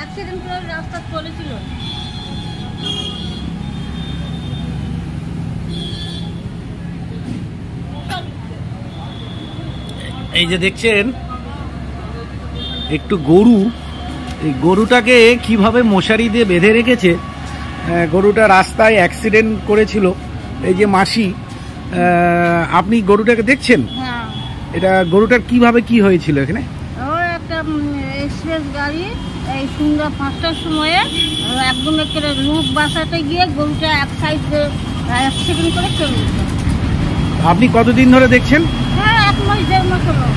Accident করে রাস্তা চলেছিল। এই যে দেখছেন একটু গরু, এই গরুটাকে কিভাবে মশারি দিয়ে বেঁধে রেখেছে। গরুটা রাস্তায় অ্যাক্সিডেন্ট করেছিল। এই যে মাসি, আপনি গরুটাকে দেখছেন? হ্যাঁ, এটা গরুটার কিভাবে কি হয়েছিল এখানে? ওই একটা এক্সপ্রেস গাড়ি এই সন্ধ্যা 5টার সময়ে একদম একটা লোক বাসাতে গিয়ে গরুটা এক সাইডে অ্যাক্সিডেন্ট করে চলে গেছে। আপনি কতদিন ধরে দেখছেন? হ্যাঁ, 1 মাস 1.5 মাস হলো।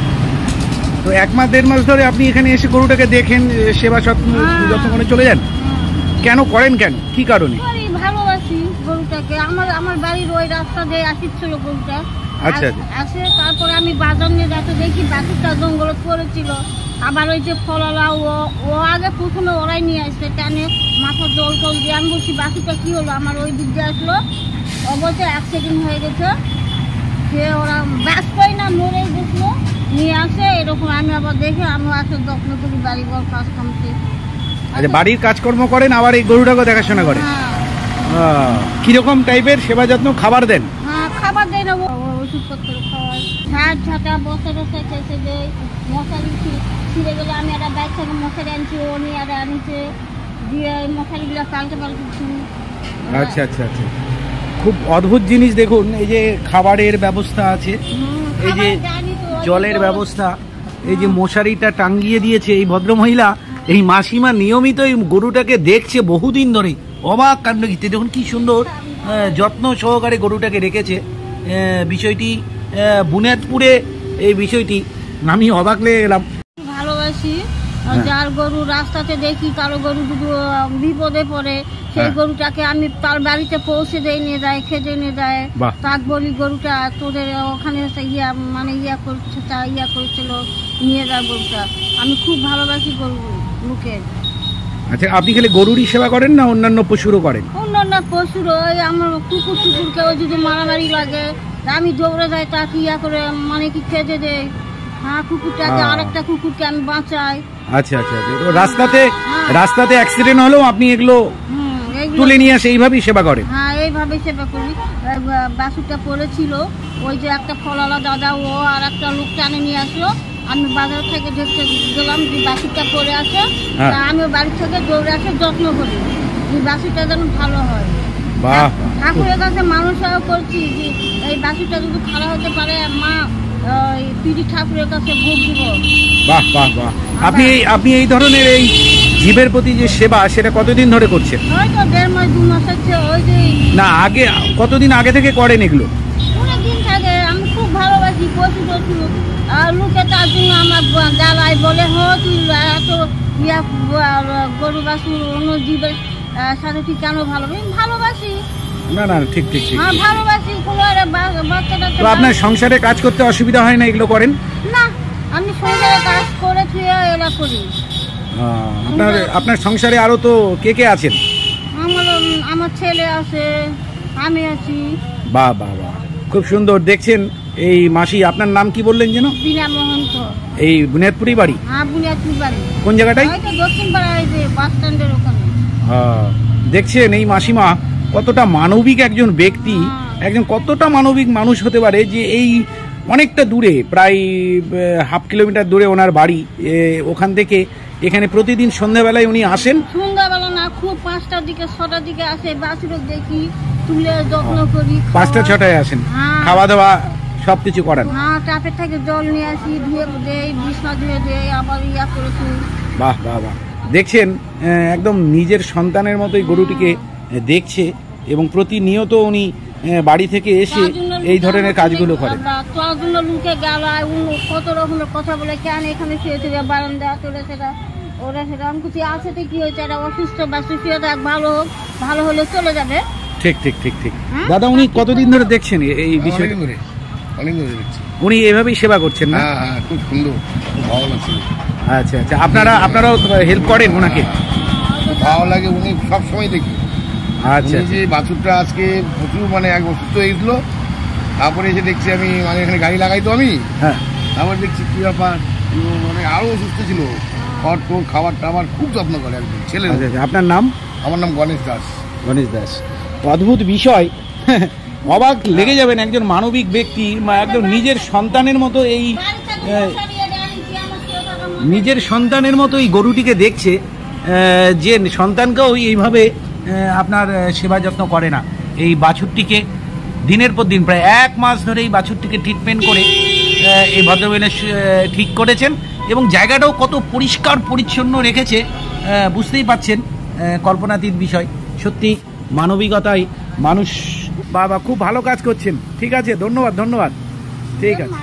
তো 1 মাস 1.5 মাস ধরে আপনি এখানে এসে গরুটাকে দেখেন, সেবা যত্ন করে চলে যান? কেন করেন, কেন, কি কারণে? ভালোবাসি গরুটাকে। আমার বাড়ির ওই রাস্তা দিয়ে আসছিল গরুটা। আচ্ছা, আসে তারপরে আমি বাজার নিয়ে যাতে দেখি বাছুরটা জঙ্গলে পড়েছিল। আবার ওই যে ফলালা ও আগে প্রথমে ওরাই নিয়ে আসছে, টানে মাথা জল টল দিয়ে। আমি বলছি বাছুরটা কি হলো, আমার ওই দিক দিয়ে আসলো, অবশ্যই অ্যাক্সিডেন্ট হয়ে গেছে। সে ওরা বাঁচতই না, মরেই গেছিল, নিয়ে আসে এরকম। আমি আবার দেখে আমিও আসে যত্ন করি, বাড়ি ঘর কাজ কামতে। আচ্ছা, বাড়ির কাজকর্ম করেন আবার এই গরুটাকে দেখাশোনা করেন? কিরকম টাইপের সেবা যত্ন, খাবার দেন? হ্যাঁ, খাবার দেয় না, ওষুধপত্র খাওয়াই, ঝাঁট ঝাঁটা বসে বসে খেতে দেয়। মশারি ছিঁড়ে গেলে আমি একটা ব্যাগ থেকে মশারি আনছি, ও নিয়ে একটা আনছে, দিয়ে মশারিগুলো পাল্টে পাল্টেছি। আচ্ছা আচ্ছা আচ্ছা, খুব অদ্ভুত জিনিস। দেখুন, এই যে খাবারের ব্যবস্থা আছে, এই যে জলের ব্যবস্থা, এই যে মশারিটা টাঙ্গিয়ে দিয়েছে এই ভদ্রমহিলা। এই মাসিমা নিয়মিত এই গরুটাকে দেখছে বহুদিন ধরে। অবাক কাণ্ড ঘিতে দেখুন কি সুন্দর যত্ন সহকারে গরুটাকে রেখেছে। বিষয়টি বুনিয়াদপুরে, এই বিষয়টি আমি অবাক লেগে গেলাম। ভালোবাসি যার গরু রাস্তাতে দেখি কারো গরু যদি বিপদে পড়ে, সেই গরুটাকে আমি তার বাড়িতে পৌঁছে দিয়ে নিয়ে যায়, খেতে নিয়ে যায়। তাক বলি গরুটা তোদের ওখানে ইয়া করেছিল, নিয়ে যায় গরুটা। আমি খুব ভালোবাসি গরু লোকের। আচ্ছা, আপনি খালি গরুরই সেবা করেন না অন্যান্য পশুরও করেন? অন্যান্য পশুর, ওই আমার কুকুর টুকুরকেও যদি মারামারি লাগে আমি দৌড়ে যাই, তাকে ইয়া করে মানে কি খেতে দেয়। হ্যাঁ, কুকুরটাকে আরেকটা কুকুরকে আমি বাঁচাই। আচ্ছা আচ্ছা, রাস্তাতে অ্যাক্সিডেন্ট হলেও আপনি এগুলো তুলে নিয়ে আসে এইভাবেই সেবা করেন? হ্যাঁ, এইভাবেই সেবা করি। বাছুরটা পড়েছিল, ওই যে একটা ফলালা দাদা ও আর একটা লোক টানে নিয়ে আসলো। আমি বাজার থেকে দেখতে গেলাম যে বাছুরটা পড়ে আছে, আমি বাড়ি থেকে দৌড়ে আসে যত্ন করি যে বাছুরটা যেন ভালো হয়। ঠাকুরের কাছে মানুষও করছি যে এই বাছুরটা যদি খারাপ হতে পারে, মা পিড়ি ঠাকুরের কাছে ভোগ দিব। বাহ বাহ বাহ। আপনি এই ধরনের এই জীবের প্রতি যে সেবা, সেটা কতদিন ধরে করছেন? হয়তো 1.5 মাস 2 মাস হচ্ছে। ওই যে না, আগে কতদিন আগে থেকে করেন এগুলো? অনেকদিন থাকে। আমি খুব ভালোবাসি পশু টশু। আর লোকে তার জন্য আমার গালায় বলে, তুই এত গরু বাছুর অন্য জীবের সাথে তুই কেন ভালোবাসি? না না, ঠিক ঠিক ঠিক, ভালোবাসি। কোনো বাচ্চাটা তো আপনার সংসারে কাজ করতে অসুবিধা হয় না এগুলো করেন? না, আমি সংসারে কাজ করে এলা করি। আপনার সংসারে আরো তো কে কে আছেন? আমার ছেলে আছে, আমি আছি। বাহ বাহ বাহ, খুব সুন্দর। দেখছেন এই মাসি, আপনার নাম কি বললেন যেন? বিনা মহন্ত। এই বুনিয়াদপুরি বাড়ি? হ্যাঁ, বুনিয়াদপুর বাড়ি। কোন জায়গাটায়? দক্ষিণ পাড়ায়, যে বাস স্ট্যান্ডের ওখানে। দেখছেন এই মাসিমা কতটা মানবিক একজন ব্যক্তি, একজন কতটা মানবিক মানুষ হতে পারে যে এই অনেকটা দূরে, প্রায় 1/2 কিলোমিটার দূরে ওনার বাড়ি। ওখান থেকে এখানে প্রতিদিন সন্ধ্যাবেলায় উনি আসেন। সন্ধ্যাবেলা না, খুব 5টার দিকে 6টার দিকে আসে, বাছুর দেখি, তুলে যত্ন করি। 5টা 6টায় আসেন, খাওয়া দাওয়া সবকিছু করেন? হ্যাঁ, টাপের থেকে জল নিয়ে আসি, ধুয়ে দেই, বিছনা ধুয়ে দেই, আবার ইয়া করেছি। বাহ বাহ বাহ। দেখছেন একদম নিজের সন্তানের মতোই গরুটিকে দেখছে, এবং প্রতিনিয়ত উনি বাড়ি থেকে এসে এই ধরনের কাজগুলো করেন। তার জন্য লোকে গালায়, কত রকমের কথা বলে, কেন এখানে শুয়েছে বারান্দা, তোরা সেটা ওরা সেটা। আমি কিছু আছে তো কি হয়েছে, এটা অসুস্থ বা সুস্থ, ভালো হলে চলে যাবে। ঠিক ঠিক ঠিক ঠিক। দাদা, উনি কতদিন ধরে দেখছেন এই বিষয়টা? অনেক ধরে দেখছি। উনি এভাবেই সেবা করছেন না? হ্যাঁ, খুব সুন্দর, খুব ভালো লাগছে। আচ্ছা আচ্ছা, আপনারাও হেল্প করেন ওনাকে? ভালো লাগে, উনি সবসময় দেখি। আচ্ছা, যে বাছুরটা আজকে প্রচুর এক অসুস্থ হয়েছিল, তারপরে এসে দেখছি আমি এখানে গাড়ি লাগাই তো আমি, তারপর দেখছি কি ব্যাপার, আরো অসুস্থ ছিল, খাবার টাবার খুব যত্ন করে একদম ছেলে। আপনার নাম? আমার নাম গণেশ দাস। গণেশ দাস, অদ্ভুত বিষয়। অবাক লেগে যাবেন, একজন মানবিক ব্যক্তি একদম নিজের সন্তানের মতো এই গরুটিকে দেখছে, যে সন্তানকেও এইভাবে আপনার সেবা যত্ন করে না। এই বাছুরটিকে দিনের পর দিন প্রায় 1 মাস ধরে এই বাছুরটিকে ট্রিটমেন্ট করে এই ভদ্রমহিলা ঠিক করেছেন, এবং জায়গাটাও কত পরিষ্কার পরিচ্ছন্ন রেখেছে বুঝতেই পাচ্ছেন, কল্পনাতীত বিষয়। সত্যি মানবিকতায় মানুষ। বাবা খুব ভালো কাজ করছেন। ঠিক আছে, ধন্যবাদ। ঠিক আছে।